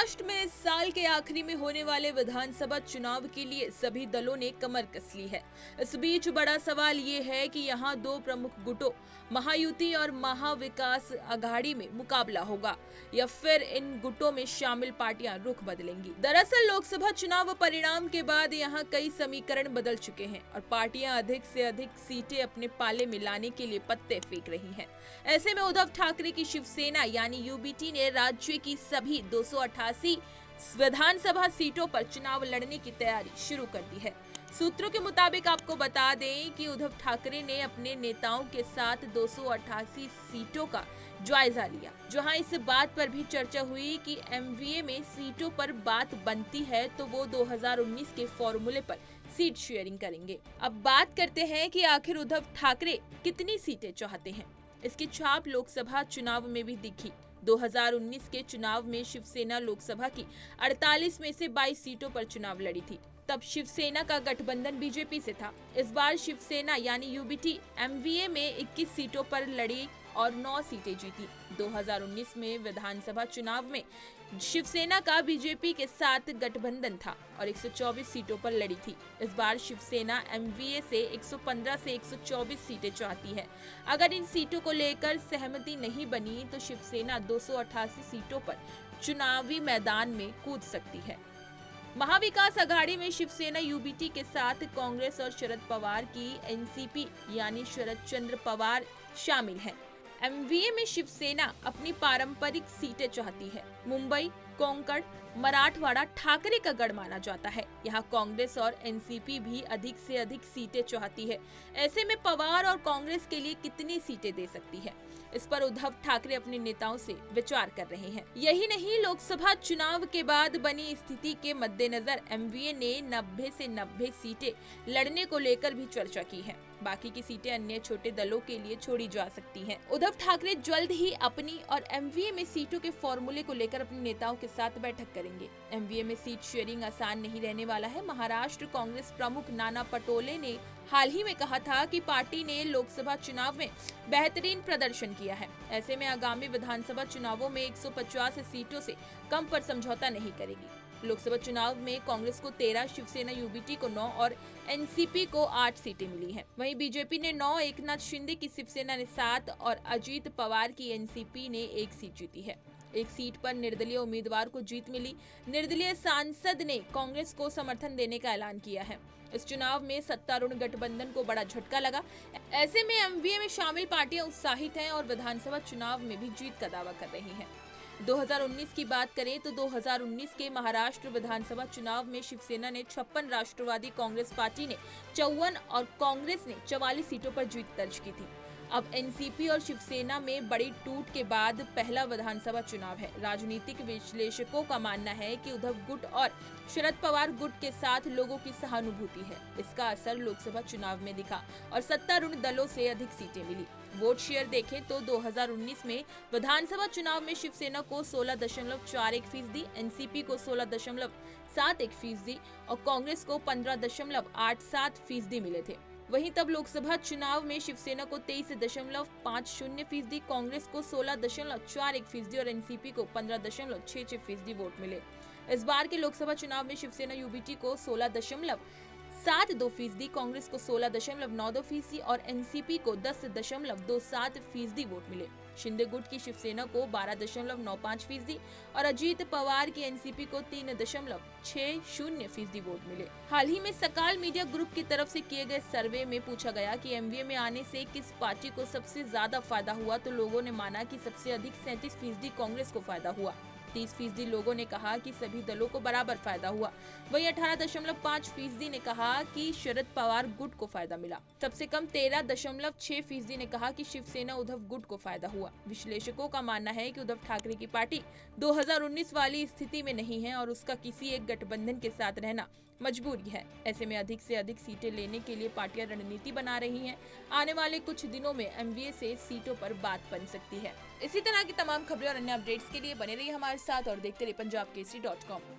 महाराष्ट्र में इस साल के आखिरी में होने वाले विधानसभा चुनाव के लिए सभी दलों ने कमर कस ली है। इस बीच बड़ा सवाल ये है कि यहाँ दो प्रमुख गुटों महायुति और महाविकास आघाड़ी में मुकाबला होगा या फिर इन गुटों में शामिल पार्टियां रुख बदलेंगी। दरअसल लोकसभा चुनाव परिणाम के बाद यहाँ कई समीकरण बदल चुके हैं और पार्टियां अधिक से अधिक सीटें अपने पाले में लाने के लिए पत्ते फेंक रही हैं। ऐसे में उद्धव ठाकरे की शिवसेना यानी यूबीटी ने राज्य की सभी 288 विधानसभा सीटों पर चुनाव लड़ने की तैयारी शुरू कर दी है। सूत्रों के मुताबिक आपको बता दें कि उद्धव ठाकरे ने अपने नेताओं के साथ 288 सीटों का जायजा लिया, जहां इस बात पर भी चर्चा हुई कि एमवीए में सीटों पर बात बनती है तो वो 2019 के फॉर्मूले पर सीट शेयरिंग करेंगे। अब बात करते हैं कि आखिर उद्धव ठाकरे कितनी सीटें चाहते हैं। इसकी छाप लोकसभा चुनाव में भी दिखी। 2019 के चुनाव में शिवसेना लोकसभा की 48 में से 22 सीटों पर चुनाव लड़ी थी। तब शिवसेना का गठबंधन बीजेपी से था। इस बार शिवसेना यानी यूबीटी एमवीए में 21 सीटों पर लड़ी और 9 सीटें जीती। 2019 में विधानसभा चुनाव में शिवसेना का बीजेपी के साथ गठबंधन था और 124 सीटों पर लड़ी थी। इस बार शिवसेना एमवीए से 115 से 124 सीटें चाहती है। अगर इन सीटों को लेकर सहमति नहीं बनी तो शिवसेना 288 सीटों पर चुनावी मैदान में कूद सकती है। महाविकास आघाड़ी में शिवसेना यूबीटी के साथ कांग्रेस और शरद पवार की एनसीपी यानी शरद चंद्र पवार शामिल हैं। एमवीए में शिवसेना अपनी पारंपरिक सीटें चाहती है। मुंबई, कोंकण, मराठवाड़ा ठाकरे का गढ़ माना जाता है। यहाँ कांग्रेस और एनसीपी भी अधिक से अधिक सीटें चाहती है। ऐसे में पवार और कांग्रेस के लिए कितनी सीटें दे सकती है, इस पर उद्धव ठाकरे अपने नेताओं से विचार कर रहे हैं। यही नहीं, लोकसभा चुनाव के बाद बनी स्थिति के मद्देनजर एमवीए ने 90 से 90 सीटें लड़ने को लेकर भी चर्चा की है। बाकी की सीटें अन्य छोटे दलों के लिए छोड़ी जा सकती हैं। उद्धव ठाकरे जल्द ही अपनी और एमवीए में सीटों के फॉर्मूले को लेकर अपने नेताओं के साथ बैठक करेंगे। एमवीए में सीट शेयरिंग आसान नहीं रहने वाला है। महाराष्ट्र कांग्रेस प्रमुख नाना पटोले ने हाल ही में कहा था कि पार्टी ने लोकसभा चुनाव में बेहतरीन प्रदर्शन किया है। ऐसे में आगामी विधानसभा चुनावों में 150 सीटों से कम पर समझौता नहीं करेगी। लोकसभा चुनाव में कांग्रेस को 13, शिवसेना यूबीटी को 9 और एनसीपी को 8 सीटें मिली हैं। वहीं बीजेपी ने 9, एकनाथ शिंदे की शिवसेना ने 7 और अजीत पवार की एनसीपी ने 1 सीट जीती है। एक सीट पर निर्दलीय उम्मीदवार को जीत मिली। निर्दलीय सांसद ने कांग्रेस को समर्थन देने का ऐलान किया है। इस चुनाव में सत्तारूढ़ गठबंधन को बड़ा झटका लगा। ऐसे में एमवीए में शामिल पार्टियां उत्साहित हैं और विधानसभा चुनाव में भी जीत का दावा कर रही हैं। 2019 की बात करें तो 2019 के महाराष्ट्र विधानसभा चुनाव में शिवसेना ने 56, राष्ट्रवादी कांग्रेस पार्टी ने 54 और कांग्रेस ने 44 सीटों पर जीत दर्ज की थी। अब एनसीपी और शिवसेना में बड़ी टूट के बाद पहला विधानसभा चुनाव है। राजनीतिक विश्लेषकों का मानना है कि उद्धव गुट और शरद पवार गुट के साथ लोगों की सहानुभूति है। इसका असर लोकसभा चुनाव में दिखा और सत्तारूढ़ दलों से अधिक सीटें मिली। वोट शेयर देखें तो 2019 में विधानसभा चुनाव में शिवसेना को 16.41%, एनसीपी को 16.71% और कांग्रेस को 15.87% मिले थे। वहीं तब लोकसभा चुनाव में शिवसेना को 23.50%, कांग्रेस को 16.41% और एनसीपी को 15.66% वोट मिले। इस बार के लोकसभा चुनाव में शिवसेना यूबीटी को 16.72%, कांग्रेस को 16.92% और एनसीपी को 10.27% वोट मिले। शिंदे गुट की शिवसेना को 12.95% और अजीत पवार की एनसीपी को 3.60% वोट मिले। हाल ही में सकाल मीडिया ग्रुप की तरफ से किए गए सर्वे में पूछा गया कि एमवीए में आने से किस पार्टी को सबसे ज्यादा फायदा हुआ, तो लोगों ने माना कि सबसे अधिक 37% कांग्रेस को फायदा हुआ। 30% लोगों ने कहा कि सभी दलों को बराबर फायदा हुआ। वहीं 18.5% ने कहा कि शरद पवार गुट को फायदा मिला। सबसे कम 13.6% ने कहा कि शिवसेना उद्धव गुट को फायदा हुआ। विश्लेषकों का मानना है कि उद्धव ठाकरे की पार्टी 2019 वाली स्थिति में नहीं है और उसका किसी एक गठबंधन के साथ रहना मजबूरी है। ऐसे में अधिक से अधिक सीटें लेने के लिए पार्टियां रणनीति बना रही हैं। आने वाले कुछ दिनों में एमवीए से सीटों पर बात बन सकती है। इसी तरह की तमाम खबरें और अन्य अपडेट्स के लिए बने रहिए हमारे साथ और देखते रहिए punjabkesari.com।